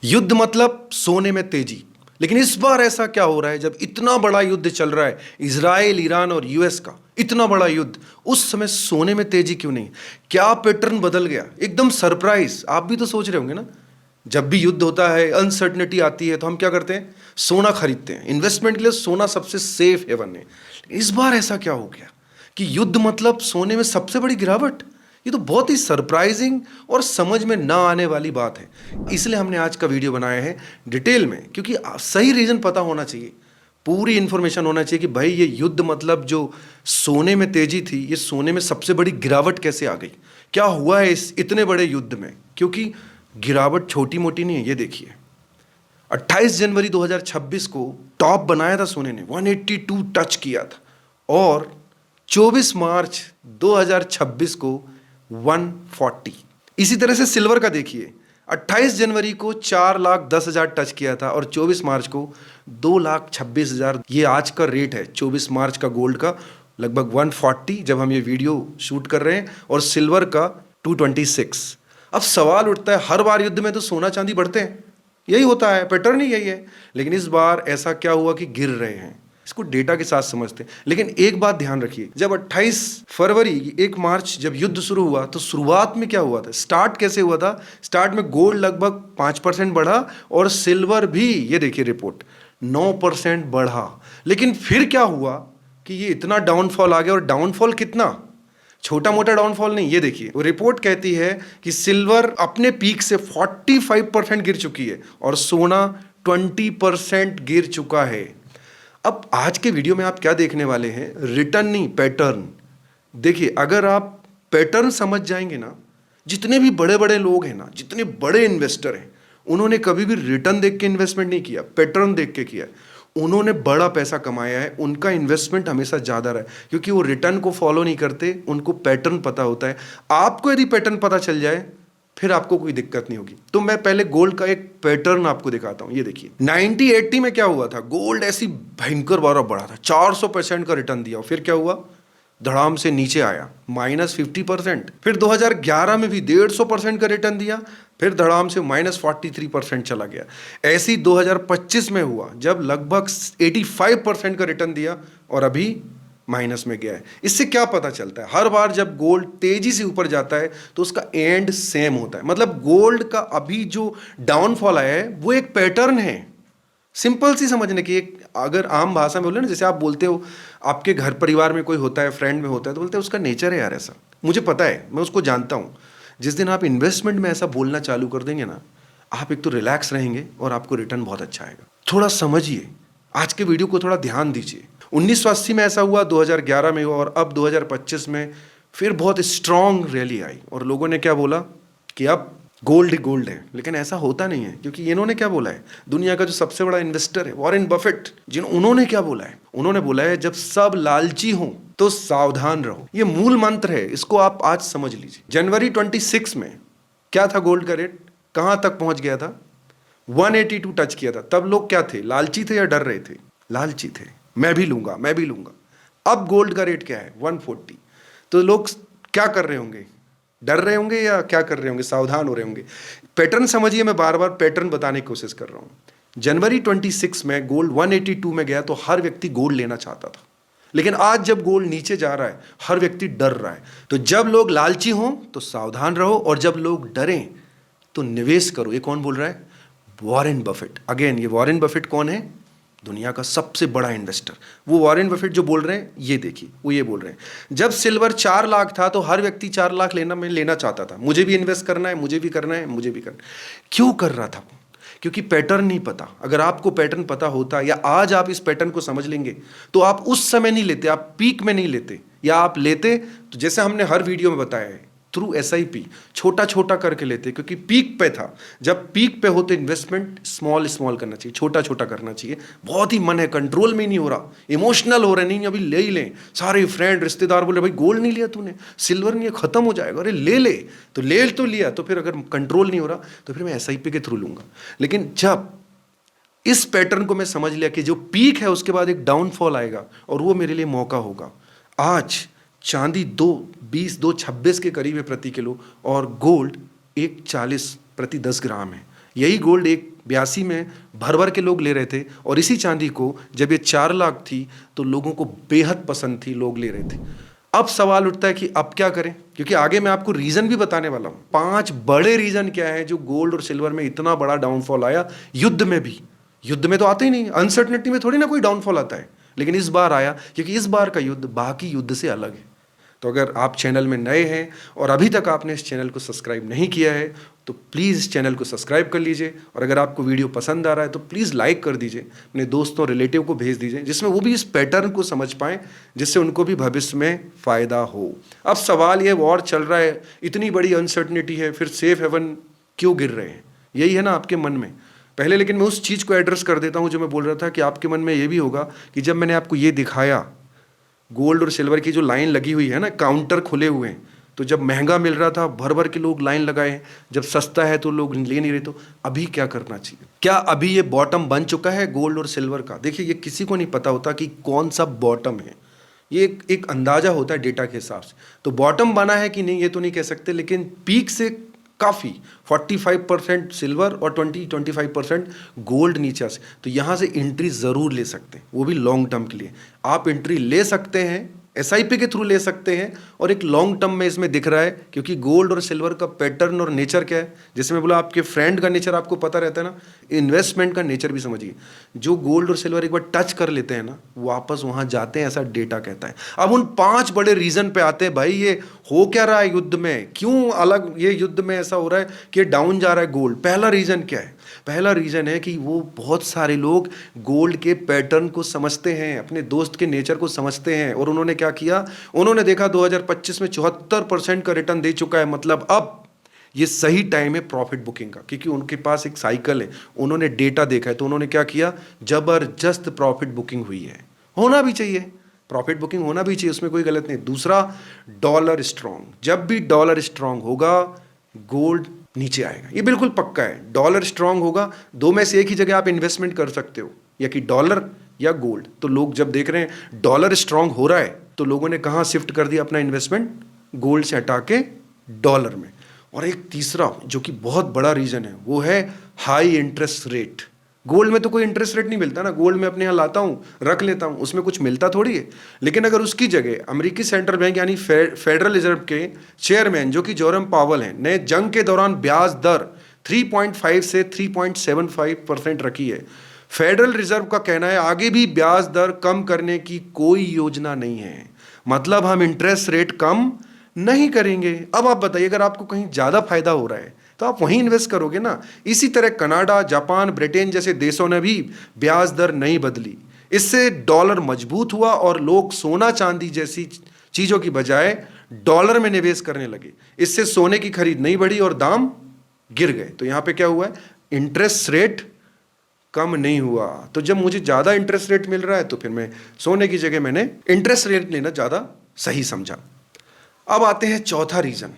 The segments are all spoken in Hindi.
युद्ध मतलब सोने में तेजी। लेकिन इस बार ऐसा क्या हो रहा है, जब इतना बड़ा युद्ध चल रहा है, इजराइल, ईरान और यूएस का इतना बड़ा युद्ध, उस समय सोने में तेजी क्यों नहीं? क्या पैटर्न बदल गया? एकदम सरप्राइज। आप भी तो सोच रहे होंगे ना, जब भी युद्ध होता है, अनसर्टनिटी आती है, तो हम क्या करते हैं? सोना खरीदते हैं। इन्वेस्टमेंट के लिए सोना सबसे सेफ हेवन है। इस बार ऐसा क्या हो गया कि युद्ध मतलब सोने में सबसे बड़ी गिरावट? ये तो बहुत ही सरप्राइजिंग और समझ में ना आने वाली बात है। इसलिए हमने आज का वीडियो बनाया है डिटेल में, क्योंकि सही रीजन पता होना चाहिए, पूरी इंफॉर्मेशन होना चाहिए कि भाई ये युद्ध मतलब जो सोने में तेजी थी, ये सोने में सबसे बड़ी गिरावट कैसे आ गई? क्या हुआ है इस इतने बड़े युद्ध में? क्योंकि गिरावट छोटी मोटी नहीं है। ये देखिए, 28 जनवरी 2026 को टॉप बनाया था सोने ने, 182 टच किया था, और 24 मार्च 2026 को 140। इसी तरह से सिल्वर का देखिए, 28 जनवरी को 4,10,000 टच किया था और 24 मार्च को 2,26,000। ये आज का रेट है 24 मार्च का गोल्ड का, लगभग 140 जब हम ये वीडियो शूट कर रहे हैं, और सिल्वर का 226। अब सवाल उठता है, हर बार युद्ध में तो सोना चांदी बढ़ते हैं, यही होता है, पैटर्न ही यही है, लेकिन इस बार ऐसा क्या हुआ कि गिर रहे हैं? इसको डेटा के साथ समझते हैं। लेकिन एक बात ध्यान रखिए, जब 28 फरवरी 1 मार्च जब युद्ध शुरू हुआ, तो शुरुआत में क्या हुआ था? स्टार्ट कैसे हुआ था? स्टार्ट में गोल्ड लगभग 5% बढ़ा, और सिल्वर भी, ये देखिए रिपोर्ट, 9% बढ़ा। लेकिन फिर क्या हुआ कि ये इतना डाउनफॉल आ गया, और डाउनफॉल कितना? छोटा मोटा डाउनफॉल नहीं। ये देखिए, वो रिपोर्ट कहती है कि सिल्वर अपने पीक से 45% गिर चुकी है, और सोना 20% गिर चुका है। अब आज के वीडियो में आप क्या देखने वाले हैं? रिटर्न नहीं, पैटर्न। देखिए, अगर आप पैटर्न समझ जाएंगे ना, जितने भी बड़े बड़े लोग हैं ना, जितने बड़े इन्वेस्टर हैं, उन्होंने कभी भी रिटर्न देख के इन्वेस्टमेंट नहीं किया, पैटर्न देख के किया। उन्होंने बड़ा पैसा कमाया है, उनका इन्वेस्टमेंट हमेशा ज़्यादा रहा है, क्योंकि वो रिटर्न को फॉलो नहीं करते, उनको पैटर्न पता होता है। आपको यदि पैटर्न पता चल जाए, फिर आपको कोई दिक्कत नहीं होगी। तो मैं पहले गोल्ड का एक पैटर्न आपको दिखाता हूं। ये देखिए, 1980 में क्या हुआ था? गोल्ड ऐसी भयंकर बार बढ़ा था, 400% का रिटर्न दिया, फिर क्या हुआ? धड़ाम से नीचे आया, -50%। फिर 2011 में भी 150% का रिटर्न दिया, फिर धड़ाम से -43% चला गया। ऐसे ही 2025 में हुआ, जब लगभग 85% का रिटर्न दिया, और अभी माइनस में गया है। इससे क्या पता चलता है? हर बार जब गोल्ड तेजी से ऊपर जाता है, तो उसका एंड सेम होता है। मतलब गोल्ड का अभी जो डाउनफॉल आया है, वो एक पैटर्न है। सिंपल सी समझने की, एक अगर आम भाषा में बोले ना, जैसे आप बोलते हो, आपके घर परिवार में कोई होता है, फ्रेंड में होता है, तो बोलते हैं उसका नेचर है यार ऐसा। मुझे पता है, मैं उसको जानता हूँ। जिस दिन आप इन्वेस्टमेंट में ऐसा बोलना चालू कर देंगे ना, आप एक तो रिलैक्स रहेंगे, और आपको रिटर्न बहुत अच्छा आएगा। थोड़ा समझिए, आज के वीडियो को थोड़ा ध्यान दीजिए। 1980 में ऐसा हुआ, 2011 में हुआ, और अब 2025 में फिर बहुत स्ट्रांग रैली आई, और लोगों ने क्या बोला कि अब गोल्ड ही गोल्ड है। लेकिन ऐसा होता नहीं है, क्योंकि इन्होंने क्या बोला है? दुनिया का जो सबसे बड़ा इन्वेस्टर है, वॉरेन बफेट, उन्होंने क्या बोला है? उन्होंने बोला है, जब सब लालची हो तो सावधान रहो। ये मूल मंत्र है, इसको आप आज समझ लीजिए। जनवरी 26 में क्या था गोल्ड का रेट? कहां तक पहुंच गया था? 182 टच किया था। तब लोग क्या थे? लालची थे या डर रहे थे? लालची थे, मैं भी लूंगा, मैं भी लूंगा। अब गोल्ड का रेट क्या है? 140। तो लोग क्या कर रहे होंगे? डर रहे होंगे या क्या कर रहे होंगे? सावधान हो रहे होंगे। पैटर्न समझिए, मैं बार बार पैटर्न बताने की कोशिश कर रहा हूं। जनवरी 26 में गोल्ड 182 में गया, तो हर व्यक्ति गोल्ड लेना चाहता था। लेकिन आज जब गोल्ड नीचे जा रहा है, हर व्यक्ति डर रहा है। तो जब लोग लालची हों तो सावधान रहो, और जब लोग डरें तो निवेश करो। ये कौन बोल रहा है? Warren Buffett. अगेन, ये वॉरेन बफेट कौन है? दुनिया का सबसे बड़ा इन्वेस्टर। वो वॉरेन बफेट जो बोल रहे हैं, ये देखिए, वो ये बोल रहे हैं, जब सिल्वर 4 लाख था, तो हर व्यक्ति 4 लाख लेना चाहता था। मुझे भी इन्वेस्ट करना है, मुझे भी करना है, मुझे भी करना है। क्यों कर रहा था? क्योंकि पैटर्न नहीं पता। अगर आपको पैटर्न पता होता, या आज आप इस पैटर्न को समझ लेंगे, तो आप उस समय नहीं लेते, आप पीक में नहीं लेते, या आप लेते तो जैसे हमने हर वीडियो में बताया है, थ्रू SIP छोटा छोटा करके लेते, क्योंकि पीक पे था। जब पीक पे हो तो इन्वेस्टमेंट स्मॉल स्मॉल करना चाहिए, छोटा छोटा करना चाहिए। बहुत ही मन है, कंट्रोल में नहीं हो रहा, इमोशनल हो रहे, नहीं अभी ले ही लें। सारे फ्रेंड रिश्तेदार बोले, भाई गोल्ड नहीं लिया तूने, सिल्वर नहीं है, खत्म हो जाएगा, अरे ले ले। तो ले तो लिया, तो फिर अगर कंट्रोल नहीं हो रहा, तो फिर मैं SIP के थ्रू लूंगा। लेकिन जब इस पैटर्न को मैं समझ लिया कि जो पीक है उसके बाद एक डाउनफॉल आएगा, और वो मेरे लिए मौका होगा। आज चांदी 2.26 के करीब है प्रति किलो, और गोल्ड 1.40 प्रति 10 ग्राम है। यही गोल्ड एक 82 में भर भर के लोग ले रहे थे, और इसी चांदी को जब ये 4 लाख थी तो लोगों को बेहद पसंद थी, लोग ले रहे थे। अब सवाल उठता है कि अब क्या करें, क्योंकि आगे मैं आपको रीजन भी बताने वाला हूं। 5 बड़े रीजन क्या है जो गोल्ड और सिल्वर में इतना बड़ा डाउनफॉल आया। युद्ध में भी, युद्ध में तो आते ही नहीं, अनसर्टनिटी में थोड़ी ना कोई डाउनफॉल आता है, लेकिन इस बार आया क्योंकि इस बार का युद्ध बाकी युद्ध से अलग है। तो अगर आप चैनल में नए हैं और अभी तक आपने इस चैनल को सब्सक्राइब नहीं किया है तो प्लीज़ इस चैनल को सब्सक्राइब कर लीजिए, और अगर आपको वीडियो पसंद आ रहा है तो प्लीज़ लाइक कर दीजिए, अपने दोस्तों रिलेटिव को भेज दीजिए, जिसमें वो भी इस पैटर्न को समझ पाएँ, जिससे उनको भी भविष्य में फ़ायदा हो। अब सवाल ये, वॉर चल रहा है, इतनी बड़ी अनसर्टनिटी है, फिर सेफ हेवन क्यों गिर रहे हैं, यही है ना आपके मन में पहले। लेकिन मैं उस चीज़ को एड्रेस कर देता हूँ जो मैं बोल रहा था कि आपके मन में ये भी होगा कि जब मैंने आपको ये दिखाया गोल्ड और सिल्वर की जो लाइन लगी हुई है ना, काउंटर खुले हुए हैं, तो जब महंगा मिल रहा था भर भर के लोग लाइन लगाए हैं, जब सस्ता है तो लोग ले नहीं रहे, तो अभी क्या करना चाहिए? क्या अभी ये बॉटम बन चुका है गोल्ड और सिल्वर का? देखिए, ये किसी को नहीं पता होता कि कौन सा बॉटम है, ये एक अंदाजा होता है डेटा के हिसाब से। तो बॉटम बना है कि नहीं ये तो नहीं कह सकते, लेकिन पीक से काफ़ी 45% सिल्वर और 20-25% गोल्ड नीचे से, तो यहाँ से एंट्री ज़रूर ले सकते हैं, वो भी लॉन्ग टर्म के लिए। आप एंट्री ले सकते हैं, एसआईपी के थ्रू ले सकते हैं, और एक लॉन्ग टर्म में इसमें दिख रहा है, क्योंकि गोल्ड और सिल्वर का पैटर्न और नेचर क्या है, जैसे मैं बोला आपके फ्रेंड का नेचर आपको पता रहता है ना, इन्वेस्टमेंट का नेचर भी समझिए। जो गोल्ड और सिल्वर एक बार टच कर लेते हैं ना, वापस वहाँ जाते हैं, ऐसा डेटा कहता है। अब उन 5 बड़े रीजन पे आते हैं, भाई ये हो क्या रहा है युद्ध में, क्यों अलग ये युद्ध में ऐसा हो रहा है कि डाउन जा रहा है गोल्ड। पहला रीजन क्या है? पहला रीजन है कि वो बहुत सारे लोग गोल्ड के पैटर्न को समझते हैं, अपने दोस्त के नेचर को समझते हैं, और उन्होंने क्या किया, उन्होंने देखा 2025 में 74% का रिटर्न दे चुका है, मतलब अब ये सही टाइम है प्रॉफिट बुकिंग का, क्योंकि उनके पास एक साइकिल है, उन्होंने डेटा देखा है, तो उन्होंने क्या किया, जबरदस्त प्रॉफिट बुकिंग हुई है। होना भी चाहिए, प्रॉफिट बुकिंग होना भी चाहिए, उसमें कोई गलत नहीं। दूसरा, डॉलर स्ट्रांग, जब भी डॉलर स्ट्रांग होगा गोल्ड नीचे आएगा, ये बिल्कुल पक्का है। डॉलर स्ट्रांग होगा, दो में से एक ही जगह आप इन्वेस्टमेंट कर सकते हो, या कि डॉलर या गोल्ड। तो लोग जब देख रहे हैं डॉलर स्ट्रांग हो रहा है, तो लोगों ने कहाँ शिफ्ट कर दिया अपना इन्वेस्टमेंट, गोल्ड से हटा के डॉलर में। और एक तीसरा जो कि बहुत बड़ा रीजन है, वो है हाई इंटरेस्ट रेट। गोल्ड में तो कोई इंटरेस्ट रेट नहीं मिलता ना, गोल्ड में अपने यहाँ लाता हूँ, रख लेता हूँ, उसमें कुछ मिलता थोड़ी है। लेकिन अगर उसकी जगह अमेरिकी सेंट्रल बैंक यानी फेडरल रिजर्व के चेयरमैन जो कि जोरम पावल हैं, ने जंग के दौरान ब्याज दर 3.5 से 3.75% रखी है। फेडरल रिजर्व का कहना है आगे भी ब्याज दर कम करने की कोई योजना नहीं है, मतलब हम इंटरेस्ट रेट कम नहीं करेंगे। अब आप बताइए, अगर आपको कहीं ज़्यादा फायदा हो रहा है तो आप वहीं इन्वेस्ट करोगे ना। इसी तरह कनाडा, जापान, ब्रिटेन जैसे देशों ने भी ब्याज दर नहीं बदली, इससे डॉलर मजबूत हुआ और लोग सोना चांदी जैसी चीज़ों की बजाय डॉलर में निवेश करने लगे। इससे सोने की खरीद नहीं बढ़ी और दाम गिर गए। तो यहाँ पे क्या हुआ है, इंटरेस्ट रेट कम नहीं हुआ। तो जब मुझे ज़्यादा इंटरेस्ट रेट मिल रहा है तो फिर मैं सोने की जगह मैंने इंटरेस्ट रेट लेना ज़्यादा सही समझा। अब आते हैं चौथा रीज़न।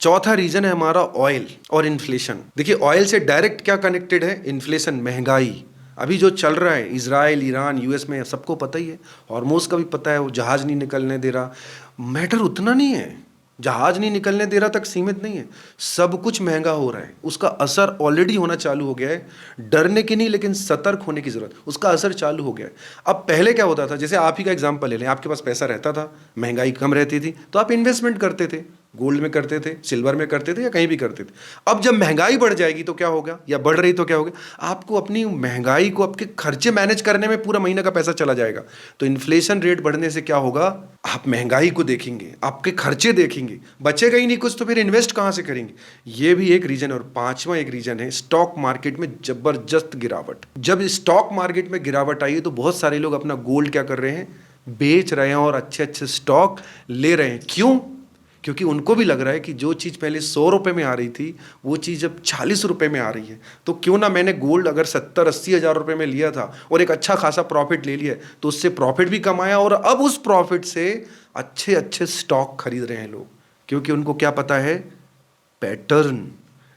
चौथा रीजन है हमारा ऑयल और इन्फ्लेशन। देखिए, ऑयल से डायरेक्ट क्या कनेक्टेड है, इन्फ्लेशन, महंगाई। अभी जो चल रहा है इजराइल, ईरान, यूएस में, सबको पता ही है, हॉर्मोज का भी पता है, वो जहाज़ नहीं निकलने दे रहा। मैटर उतना नहीं है, जहाज़ नहीं निकलने दे रहा तक सीमित नहीं है, सब कुछ महंगा हो रहा है, उसका असर ऑलरेडी होना चालू हो गया है। डरने की नहीं, लेकिन सतर्क होने की ज़रूरत, उसका असर चालू हो गया है। अब पहले क्या होता था, जैसे आप ही का एग्जांपल ले लें, आपके पास पैसा रहता था, महंगाई कम रहती थी, तो आप इन्वेस्टमेंट करते थे, गोल्ड में करते थे, सिल्वर में करते थे, या कहीं भी करते थे। अब जब महंगाई बढ़ जाएगी तो क्या होगा, या बढ़ रही तो क्या होगा, आपको अपनी महंगाई को, आपके खर्चे मैनेज करने में पूरा महीने का पैसा चला जाएगा। तो इन्फ्लेशन रेट बढ़ने से क्या होगा, आप महंगाई को देखेंगे, आपके खर्चे देखेंगे, बचेगा ही नहीं कुछ, तो फिर इन्वेस्ट कहाँ से करेंगे। ये भी एक रीजन है। और पांचवा एक रीजन है स्टॉक मार्केट में जबरदस्त गिरावट। जब स्टॉक मार्केट में गिरावट आई तो बहुत सारे लोग अपना गोल्ड क्या कर रहे हैं, बेच रहे हैं और अच्छे अच्छे स्टॉक ले रहे हैं। क्यों? क्योंकि उनको भी लग रहा है कि जो चीज़ पहले 100 रुपये में आ रही थी वो चीज़ अब 40 रुपये में आ रही है, तो क्यों ना मैंने गोल्ड अगर 70-80 हज़ार रुपये में लिया था और एक अच्छा खासा प्रॉफिट ले लिया, तो उससे प्रॉफिट भी कमाया और अब उस प्रॉफिट से अच्छे अच्छे स्टॉक खरीद रहे हैं लोग। क्योंकि उनको क्या पता है, पैटर्न,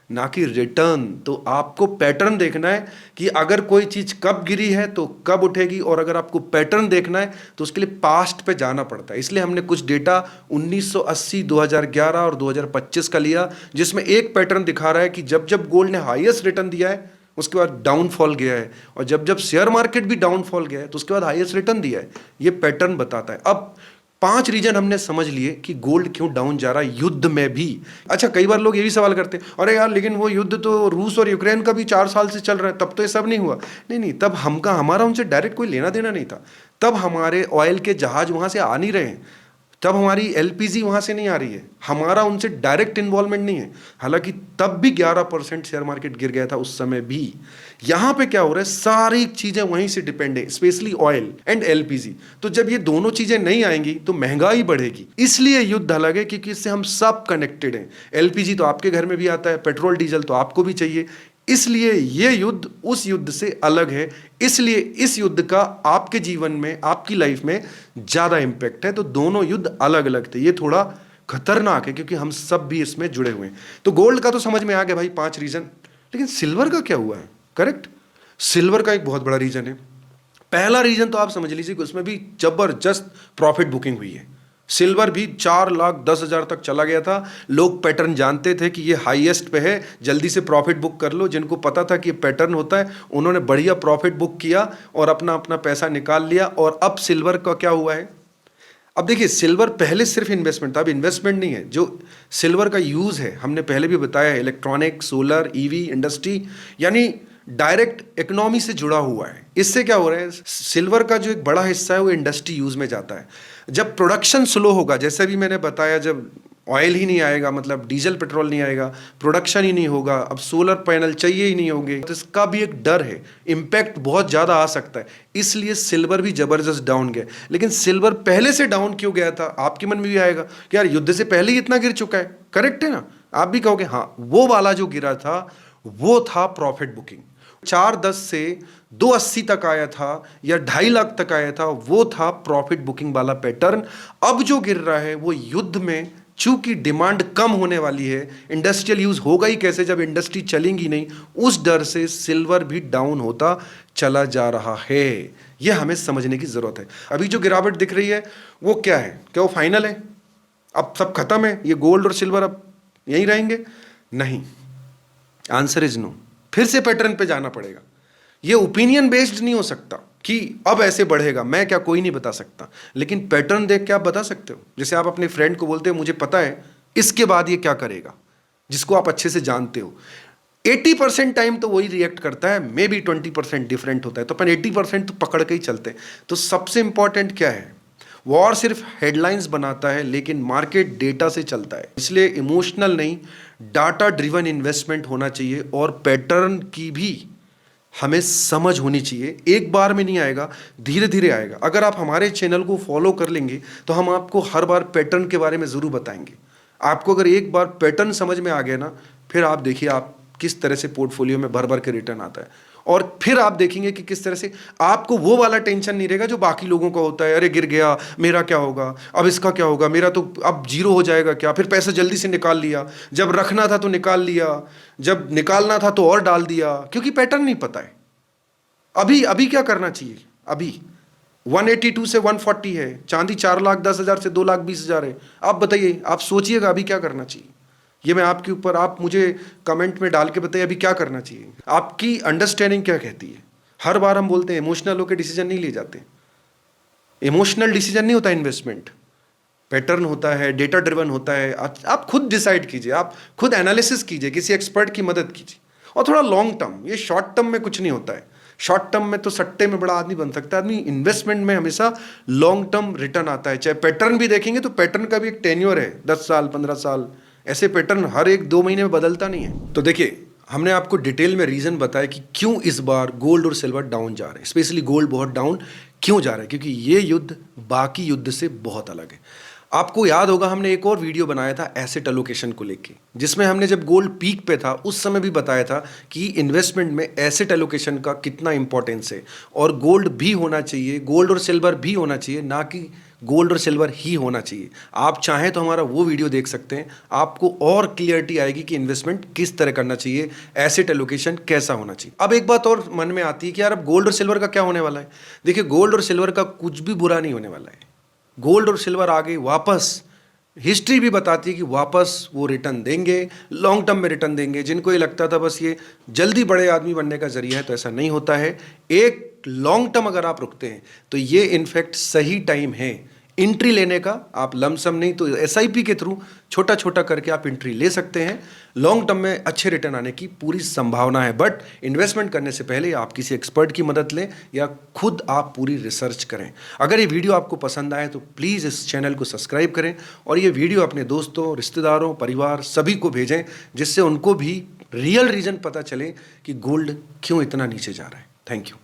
ना कि रिटर्न। तो आपको पैटर्न देखना है कि अगर कोई चीज कब गिरी है तो कब उठेगी, और अगर आपको पैटर्न देखना है तो उसके लिए पास्ट पे जाना पड़ता है। इसलिए हमने कुछ डेटा 1980, 2011 और 2025 का लिया, जिसमें एक पैटर्न दिखा रहा है कि जब जब गोल्ड ने हाईएस्ट रिटर्न दिया है उसके बाद डाउनफॉल गया है, और जब जब शेयर मार्केट भी डाउनफॉल गया है तो उसके बाद हाईएस्ट रिटर्न दिया है। ये पैटर्न बताता है। अब 5 रीजन हमने समझ लिए कि गोल्ड क्यों डाउन जा रहा है युद्ध में भी। अच्छा, कई बार लोग ये भी सवाल करते हैं, अरे यार लेकिन वो युद्ध तो रूस और यूक्रेन का भी 4 साल से चल रहा है, तब तो ये सब नहीं हुआ। नहीं, तब हमारा उनसे डायरेक्ट कोई लेना देना नहीं था। तब हमारे ऑयल के जहाज वहां से आ नहीं रहे हैं, तब हमारी एलपीजी वहां से नहीं आ रही है, हमारा उनसे डायरेक्ट इन्वॉल्वमेंट नहीं है। हालांकि तब भी 11% शेयर मार्केट गिर गया था उस समय भी। यहां पे क्या हो रहा है, सारी चीजें वहीं से डिपेंड है, स्पेशली ऑयल एंड एलपीजी। तो जब ये दोनों चीजें नहीं आएंगी तो महंगाई बढ़ेगी। इसलिए युद्ध अलग है, क्योंकि इससे हम सब कनेक्टेड हैं। एलपीजी तो आपके घर में भी आता है, पेट्रोल डीजल तो आपको भी चाहिए। इसलिए ये युद्ध उस युद्ध से अलग है। इसलिए इस युद्ध का आपके जीवन में, आपकी लाइफ में ज्यादा इंपैक्ट है। तो दोनों युद्ध अलग अलग थे। ये थोड़ा खतरनाक है क्योंकि हम सब भी इसमें जुड़े हुए हैं। तो गोल्ड का तो समझ में आ गया भाई 5 रीजन, लेकिन सिल्वर का क्या हुआ है? करेक्ट, सिल्वर का एक बहुत बड़ा रीजन है। पहला रीजन तो आप समझ लीजिए कि उसमें भी जबरदस्त प्रॉफिट बुकिंग हुई है। सिल्वर भी 4,10,000 तक चला गया था। लोग पैटर्न जानते थे कि ये हाईएस्ट पे है, जल्दी से प्रॉफिट बुक कर लो। जिनको पता था कि ये पैटर्न होता है उन्होंने बढ़िया प्रॉफिट बुक किया और अपना अपना पैसा निकाल लिया। और अब सिल्वर का क्या हुआ है? अब देखिए, सिल्वर पहले सिर्फ इन्वेस्टमेंट था, अब इन्वेस्टमेंट नहीं है। जो सिल्वर का यूज है हमने पहले भी बताया है, इलेक्ट्रॉनिक, सोलर, ईवी इंडस्ट्री, यानी डायरेक्ट इकोनॉमी से जुड़ा हुआ है। इससे क्या हो रहा है, सिल्वर का जो एक बड़ा हिस्सा है वो इंडस्ट्री यूज में जाता है। जब प्रोडक्शन स्लो होगा, जैसे भी मैंने बताया, जब ऑयल ही नहीं आएगा, मतलब डीजल पेट्रोल नहीं आएगा, प्रोडक्शन ही नहीं होगा, अब सोलर पैनल चाहिए ही नहीं होंगे, तो इसका भी एक डर है, इम्पैक्ट बहुत ज़्यादा आ सकता है। इसलिए सिल्वर भी ज़बरदस्त डाउन गया। लेकिन सिल्वर पहले से डाउन क्यों गया था? आपके मन में भी आएगा कि यार युद्ध से पहले ही इतना गिर चुका है। करेक्ट है ना? आप भी कहोगे हाँ, वो वाला जो गिरा था वो था प्रॉफिट बुकिंग। 4,10 से 2,80 तक आया था या 2.5 लाख तक आया था, वो था प्रॉफिट बुकिंग वाला पैटर्न। अब जो गिर रहा है वो युद्ध में, चूंकि डिमांड कम होने वाली है, इंडस्ट्रियल यूज होगा ही कैसे जब इंडस्ट्री चलेंगी नहीं, उस डर से सिल्वर भी डाउन होता चला जा रहा है। यह हमें समझने की जरूरत है। अभी जो गिरावट दिख रही है वो क्या है? क्या वो फाइनल है? अब सब खत्म है, ये गोल्ड और सिल्वर अब यहीं रहेंगे? नहीं, आंसर इज नो। फिर से पैटर्न पे जाना पड़ेगा। ये ओपिनियन बेस्ड नहीं हो सकता कि अब ऐसे बढ़ेगा, मैं क्या, कोई नहीं बता सकता। लेकिन पैटर्न देख के आप बता सकते हो। जैसे आप अपने फ्रेंड को बोलते हो मुझे पता है इसके बाद ये क्या करेगा, जिसको आप अच्छे से जानते हो। 80% टाइम तो वही रिएक्ट करता है, मे बी 20% डिफरेंट होता है, तो अपन 80% तो पकड़ के ही चलते हैं। तो सबसे इंपॉर्टेंट क्या है, वॉर सिर्फ हेडलाइंस बनाता है लेकिन मार्केट डेटा से चलता है। इसलिए इमोशनल नहीं, डाटा ड्रिवन इन्वेस्टमेंट होना चाहिए। और पैटर्न की भी हमें समझ होनी चाहिए। एक बार में नहीं आएगा, धीरे धीरे आएगा। अगर आप हमारे चैनल को फॉलो कर लेंगे तो हम आपको हर बार पैटर्न के बारे में ज़रूर बताएंगे। आपको अगर एक बार पैटर्न समझ में आ गया ना, फिर आप देखिए आप किस तरह से पोर्टफोलियो में भर भर के रिटर्न आता है। और फिर आप देखेंगे कि किस तरह से आपको वो वाला टेंशन नहीं रहेगा जो बाकी लोगों का होता है। अरे गिर गया, मेरा क्या होगा, अब इसका क्या होगा, मेरा तो अब जीरो हो जाएगा क्या, फिर पैसा जल्दी से निकाल लिया, जब रखना था तो निकाल लिया, जब निकालना था तो और डाल दिया, क्योंकि पैटर्न नहीं पता है। अभी अभी क्या करना चाहिए? अभी 182 से 140 है, चांदी 4,10,000 से 2,20,000 है। आप बताइए, आप सोचिएगा अभी क्या करना चाहिए। ये मैं आपके ऊपर, आप मुझे कमेंट में डाल के बताइए अभी क्या करना चाहिए। आपकी अंडरस्टैंडिंग क्या कहती है? हर बार हम बोलते हैं इमोशनल होकर डिसीजन नहीं लिए जाते। इमोशनल डिसीजन नहीं होता इन्वेस्टमेंट, पैटर्न होता है, डेटा ड्रिवन होता है। आप खुद डिसाइड कीजिए, आप खुद एनालिसिस कीजिए, किसी एक्सपर्ट की मदद कीजिए। और थोड़ा लॉन्ग टर्म, ये शॉर्ट टर्म में कुछ नहीं होता है। शॉर्ट टर्म में तो सट्टे में बड़ा आदमी बन सकता है आदमी, इन्वेस्टमेंट में हमेशा लॉन्ग टर्म रिटर्न आता है। चाहे पैटर्न भी देखेंगे तो पैटर्न का भी एक टेन्योर है, 10 साल 15 साल, ऐसे पैटर्न हर 1-2 महीने में बदलता नहीं है। तो देखिए, हमने आपको डिटेल में रीजन बताया कि क्यों इस बार गोल्ड और सिल्वर डाउन जा रहे हैं। स्पेशली गोल्ड बहुत डाउन क्यों जा रहा है, क्योंकि ये युद्ध बाकी युद्ध से बहुत अलग है। आपको याद होगा हमने एक और वीडियो बनाया था एसेट एलोकेशन को लेके, जिसमें हमने जब गोल्ड पीक पे था उस समय भी बताया था कि इन्वेस्टमेंट में एसेट एलोकेशन का कितना इंपॉर्टेंस है। और गोल्ड भी होना चाहिए, गोल्ड और सिल्वर भी होना चाहिए, ना कि गोल्ड और सिल्वर ही होना चाहिए। आप चाहें तो हमारा वो वीडियो देख सकते हैं, आपको और क्लियरिटी आएगी कि इन्वेस्टमेंट किस तरह करना चाहिए, एसेट एलोकेशन कैसा होना चाहिए। अब एक बात और मन में आती है कि यार अब गोल्ड और सिल्वर का क्या होने वाला है। देखिए, गोल्ड और सिल्वर का कुछ भी बुरा नहीं होने वाला है। गोल्ड और सिल्वर आगे वापस, हिस्ट्री भी बताती है कि वापस वो रिटर्न देंगे, लॉन्ग टर्म में रिटर्न देंगे। जिनको ये लगता था बस ये जल्दी बड़े आदमी बनने का जरिया है, तो ऐसा नहीं होता है। एक लॉन्ग टर्म अगर आप रुकते हैं तो ये इनफैक्ट सही टाइम है एंट्री लेने का। आप लमसम नहीं तो एसआईपी के थ्रू छोटा छोटा करके आप एंट्री ले सकते हैं। लॉन्ग टर्म में अच्छे रिटर्न आने की पूरी संभावना है, बट इन्वेस्टमेंट करने से पहले आप किसी एक्सपर्ट की मदद लें या खुद आप पूरी रिसर्च करें। अगर ये वीडियो आपको पसंद आए तो प्लीज़ इस चैनल को सब्सक्राइब करें और ये वीडियो अपने दोस्तों, रिश्तेदारों, परिवार सभी को भेजें, जिससे उनको भी रियल रीज़न पता चले कि गोल्ड क्यों इतना नीचे जा रहा है। Thank you.